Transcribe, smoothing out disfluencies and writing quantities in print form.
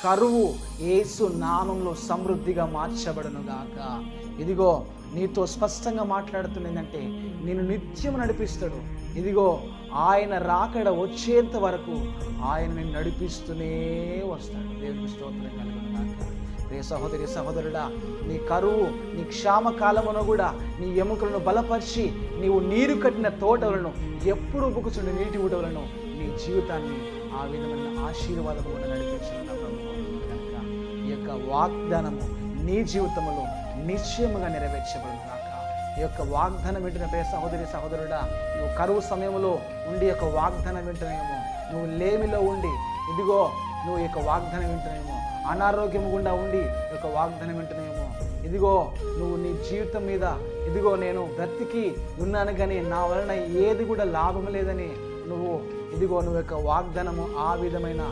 కరువు యేసు నామంలో సమృద్ధిగా మార్చబడును గాక. ఇదిగో నీతో స్పష్టంగా మాట్లాడుతున్నదంటే నిన్ను నిత్యం నడిపిస్తాడు. ఇదిగో ఆయన రాకడ వచ్చేంత వరకు ఆయన నిన్ను నడిపిస్తూనే వస్తాడు. దేవునికి స్తోత్రం కలుగును గాక. ప్రియ సహోదరి సహోదరుడా, నీ కరువు, నీ క్షామ కాలమును కూడా నీ ఎముకలను బలపరిచి నీవు నీరు కట్టిన తోటలను ఎప్పుడు ఉబుకుచుండి నీటి ఊటలను నీ జీవితాన్ని ఆ విధమైన ఆశీర్వాదము కూడా నడిపించిన ప్రభువు కనుక ఈ యొక్క వాగ్దానము నీ జీవితంలో నిశ్చయముగా నెరవేర్చబడును గాక. ఈ యొక్క వాగ్దానం వింటున్న ప్రియ సహోదరి సహోదరుడా, నువ్వు కరువు సమయంలో ఉండి యొక్క వాగ్దానం వింటున్నాయేమో, నువ్వు లేమిలో ఉండి ఇదిగో నువ్వు ఈ యొక్క వాగ్దానం వింటున్నాయేమో, అనారోగ్యం గుండా ఉండి ఈ యొక్క వాగ్దానం వింటున్నాయేమో, ఇదిగో నువ్వు నీ జీవితం మీద ఇదిగో నేను బ్రతికి ఉన్నాను కానీ నా వలన ఏది కూడా లాభం లేదని నువ్వు యొక్క వాగ్దానము ఆ విధమైన